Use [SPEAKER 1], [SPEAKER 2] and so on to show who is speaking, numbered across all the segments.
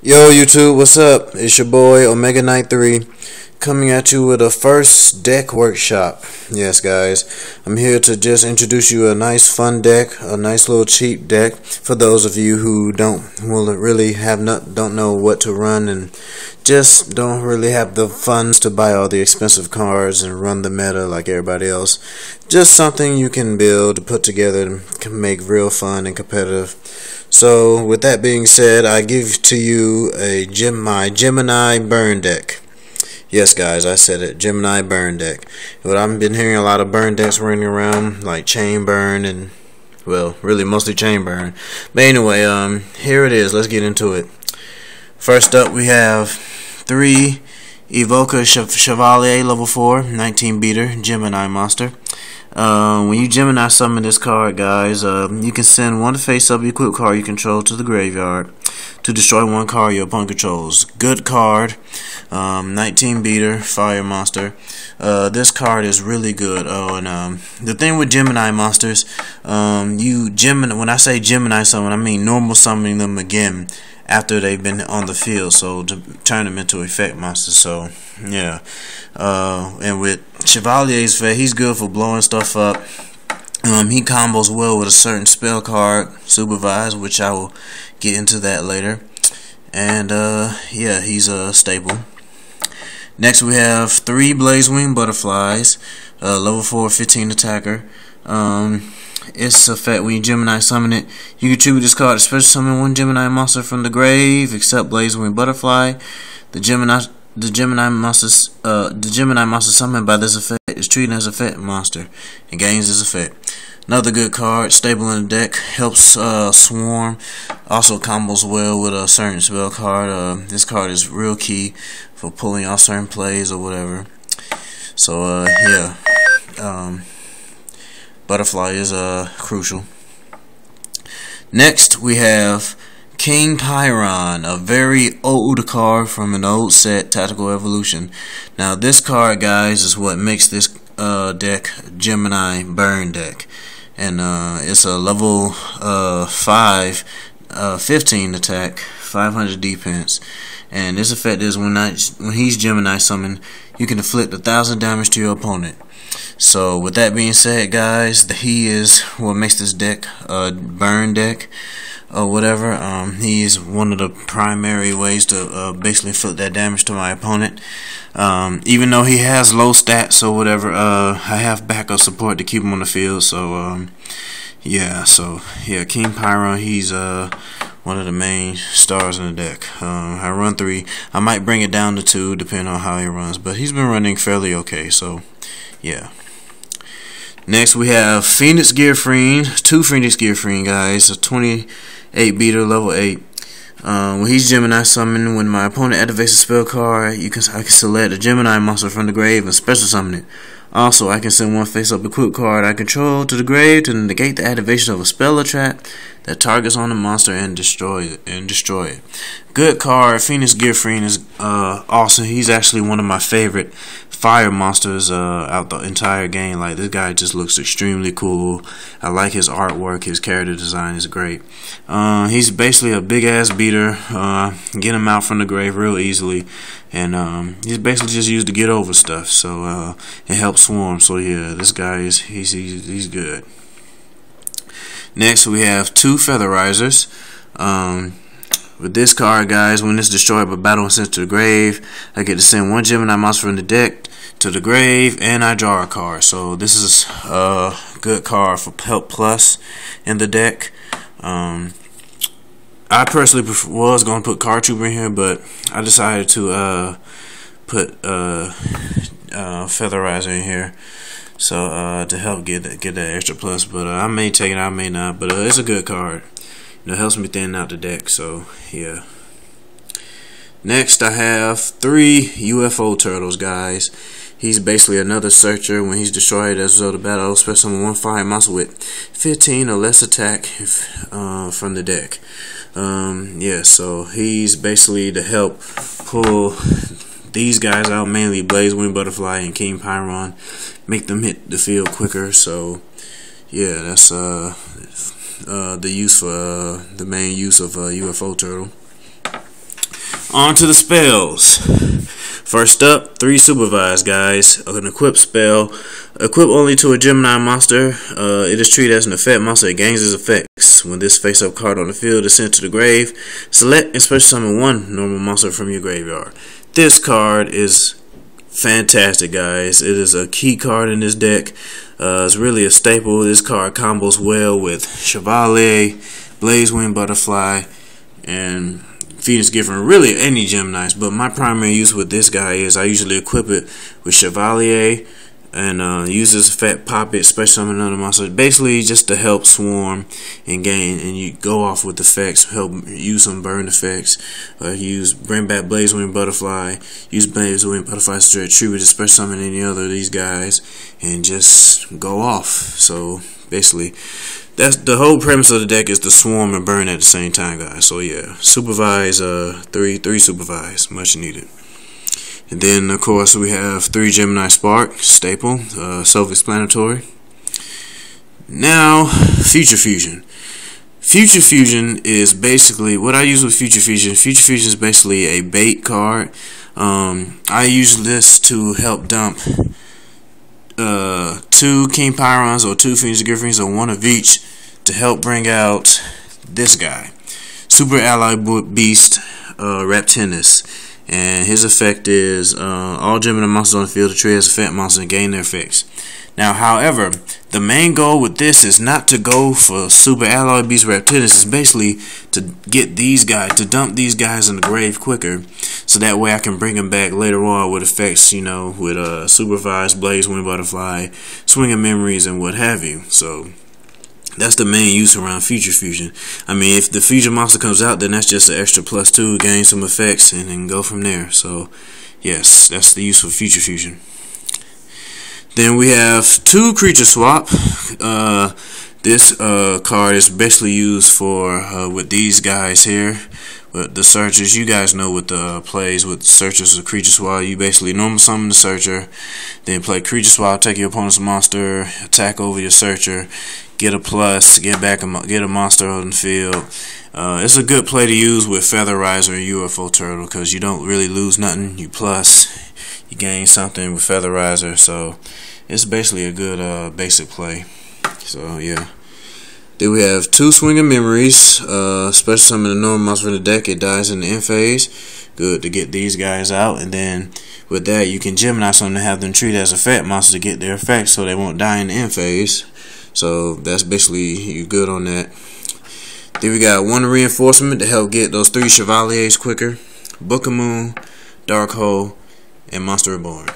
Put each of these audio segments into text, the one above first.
[SPEAKER 1] Yo YouTube, what's up? It's your boy Omega Knight 3 coming at you with a first deck workshop. Yes guys, I'm here to just introduce you a nice fun deck, a nice little cheap deck for those of you who don't know what to run and just don't really have the funds to buy all the expensive cards and run the meta like everybody else. Just something you can build, put together, and can make real fun and competitive. So with that being said, I give to you my Gemini burn deck. Yes guys, I said it, Gemini burn deck. But I've been hearing a lot of burn decks running around, like chain burn and, well, really mostly chain burn. But anyway, here it is. Let's get into it. First up, we have 3 Evoker Chevalier level 4 19 beater Gemini monster. When you Gemini summon this card, guys, you can send one face-up equipped card you control to the graveyard to destroy one card your opponent controls. Good card. 19 beater fire monster. This card is really good. The thing with Gemini monsters, when I say Gemini summon, I mean normal summoning them again after they've been on the field, so to turn them into effect monsters. So yeah, and with Chevalier's effect, he's good for blowing stuff up. He combos well with a certain spell card, Supervise, which I will get into that later. And yeah, he's stable. Next we have 3 Blazewing Butterflies, level 4 15 attacker. Its effect, when you Gemini summon it, you can tribute this card to special summon one Gemini monster from the grave except Blazewing Butterfly. The Gemini monster summoned by this effect is treated as a effect monster and gains this effect. Another good card, stable in the deck, helps swarm, also combos well with a certain spell card. This card is real key for pulling off certain plays or whatever. So yeah, Butterfly is crucial. Next we have King Pyron, a very old card from an old set, Tactical Evolution. Now this card, guys, is what makes this deck Gemini burn deck. And it's a level 5 15 attack, 500 defense. And this effect is when he's Gemini summoned, you can inflict 1,000 damage to your opponent. So with that being said, guys, he is what makes this deck a burn deck or whatever. He is one of the primary ways to basically inflict that damage to my opponent. Even though he has low stats or whatever, I have backup support to keep him on the field. So yeah, King Pyron, he's one of the main stars in the deck. I run 3. I might bring it down to 2 depending on how he runs, but he's been running fairly okay. So yeah. Next we have Phoenix Gearfriend, 2 Phoenix Gearfriend, guys, a 28 beater level 8. When he's Gemini summoned, when my opponent activates a spell card, I can select a Gemini monster from the grave and special summon it. Also, I can send one face-up equipped card I control to the grave to negate the activation of a spell or trap that targets on the monster and destroy it. Good card. Phoenix Gearfriend is awesome. He's actually one of my favorite fire monsters out the entire game. Like, this guy just looks extremely cool. I like his artwork. His character design is great. He's basically a big ass beater. Get him out from the grave real easily, and he's basically just used to get over stuff. So it helps swarm. So yeah, this guy he's good. Next we have 2 Featherizers. With this card, guys, when it's destroyed by battle and sent to the grave, I get to send one Gemini monster from the deck to the grave, and I draw a card. So this is a good card for Help Plus in the deck. I personally was going to put Card Trooper in here, but I decided to put Featherizer in here, so to help get that extra plus. But I may take it, I may not. But it's a good card. It helps me thin out the deck. So yeah. Next I have 3 UFO turtles, guys. He's basically another searcher. When he's destroyed as a result of battle, especially one fire monster with 15 or less attack from the deck. Yeah, so he's basically to help pull these guys out, mainly Blazewing Butterfly and King Pyron, make them hit the field quicker. So yeah, that's the main use of a UFO turtle. On to the spells. First up, 3 supervised, guys. An equip spell. Equip only to a Gemini monster. It is treated as an effect monster. It gains its effects. When this face-up card on the field is sent to the grave, select and special summon 1 normal monster from your graveyard. This card is fantastic, guys. It is a key card in this deck. It's really a staple. This card combos well with Chevalier, Blazewing Butterfly, and Phoenix Gifford, really any Geminis, but my primary use with this guy is I usually equip it with Chevalier and use this effect, pop it, special summon another monster, basically just to help swarm and gain, and you go off with effects, help use some burn effects, bring back Blazewing Butterfly, use Blazewing Butterfly to attribute to special summon any other of these guys, and just go off. So basically, that's the whole premise of the deck, is to swarm and burn at the same time, guys. So yeah, supervise, three supervise, much needed. And then of course we have 3 Gemini Spark, staple, self-explanatory. Now, Future Fusion. Future Fusion is basically what I use with Future Fusion. Future Fusion is basically a bait card. I use this to help dump 2 King Pyrons or 2 Phoenix Giffords or 1 of each to help bring out this guy, Super Ally Beast Raptinus, and his effect is all Gemini monsters on the field are treated as effect monsters and gain their effects. Now, however, the main goal with this is not to go for Super Alloy Beast Raptinus. It's basically to get these guys, to dump these guys in the grave quicker, so that way I can bring them back later on with effects, you know, with Supervised, Blazewing Butterfly, Swinging Memories, and what have you. So that's the main use around Future Fusion. I mean, if the future monster comes out, then that's just an extra +2, gain some effects, and then go from there. So yes, that's the use of Future Fusion. Then we have 2 creature swap. This card is basically used for with these guys here, with the searchers. You guys know what the plays with searchers or creature swap. You basically normal summon the searcher, then play creature swap, take your opponent's monster, attack over your searcher, get a plus, get a monster on the field. It's a good play to use with Featherizer and UFO Turtle, because you don't really lose nothing. You plus, you gain something with Featherizer, so it's basically a good basic play. So yeah. Then we have 2 Swinging Memories, special summon a normal monster in the deck. It dies in the end phase. Good to get these guys out, and then with that you can Gemini something to have them treated as effect monsters to get their effects, so they won't die in the end phase. So that's basically, you good on that. Then we got 1 reinforcement to help get those 3 Chevaliers quicker: Book of Moon, Dark Hole, and Monster Reborn.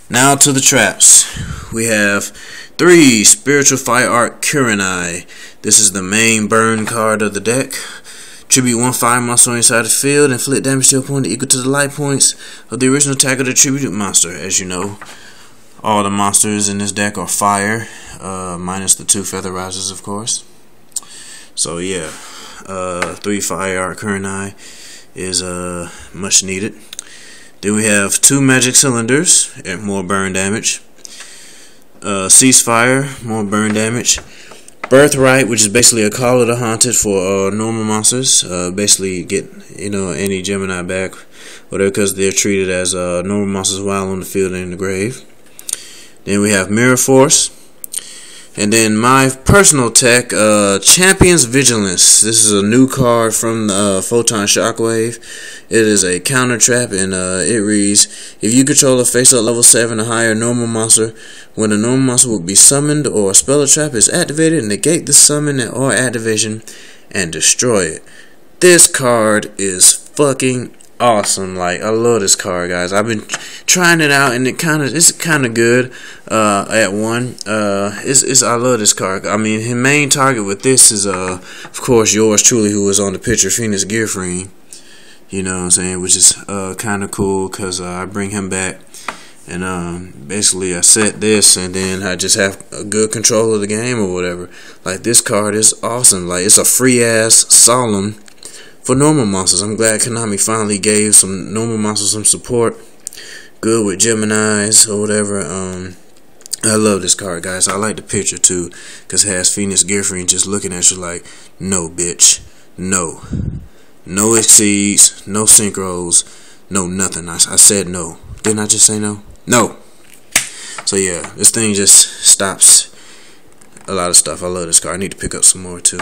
[SPEAKER 1] Now to the traps. We have 3 Spiritual Fire Art Kurenai. This is the main burn card of the deck. Tribute 1 fire monster on your side of the field, inflict damage to your opponent equal to the life points of the original attack of the tribute monster. As you know, all the monsters in this deck are fire, minus the 2 Featherizers, of course. So yeah, 3 Fire Art Kurenai is much needed. Then we have 2 Magic Cylinders at more burn damage. Ceasefire, more burn damage. Birthright, which is basically a Call of the Haunted for normal monsters. Basically get, you know, any Gemini back, whatever, because they're treated as normal monsters while on the field and in the grave. Then we have Mirror Force. And then my personal tech, Champion's Vigilance. This is a new card from the Photon Shockwave. It is a counter trap, and it reads: if you control a face-up level 7 or higher normal monster, when a normal monster will be summoned or a spell or trap is activated, negate the summon or activation and destroy it. This card is fucking awesome. Like, I love this card, guys. I've been trying it out, and it's kind of good at 1. I love this card. I mean, his main target with this is of course yours truly, who was on the picture, Phoenix Gifford. You know what I'm saying, which is kind of cool, because I bring him back, and basically I set this, and then I just have a good control of the game or whatever. Like, this card is awesome. Like, it's a free ass Solemn for normal monsters. I'm glad Konami finally gave some normal monsters some support. Good with Geminis or whatever. I love this card, guys. I like the picture too, because it has Phoenix Gifford just looking at you like, no bitch, no. no exceeds, no synchros, no nothing. I said no. Didn't I just say no? No. So yeah, this thing just stops a lot of stuff. I love this car. I need to pick up some more too.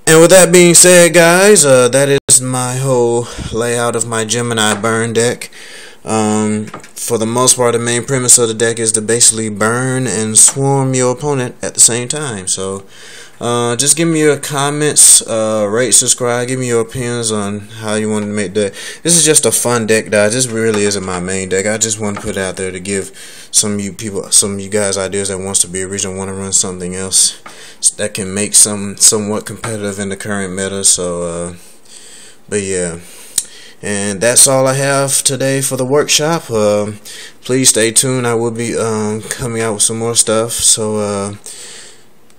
[SPEAKER 1] And with that being said, guys, that is my whole layout of my Gemini burn deck. For the most part, the main premise of the deck is to basically burn and swarm your opponent at the same time. So just give me your comments, rate, subscribe, give me your opinions on how you want to make the. This is just a fun deck, guys. This really isn't my main deck. I just want to put it out there to give some of you people, some of you guys, ideas that wants to be original, want to run something else that can make somewhat competitive in the current meta. So but yeah, and that's all I have today for the workshop. Please stay tuned. I will be coming out with some more stuff. So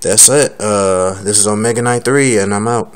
[SPEAKER 1] that's it. This is on Gemini 3, and I'm out.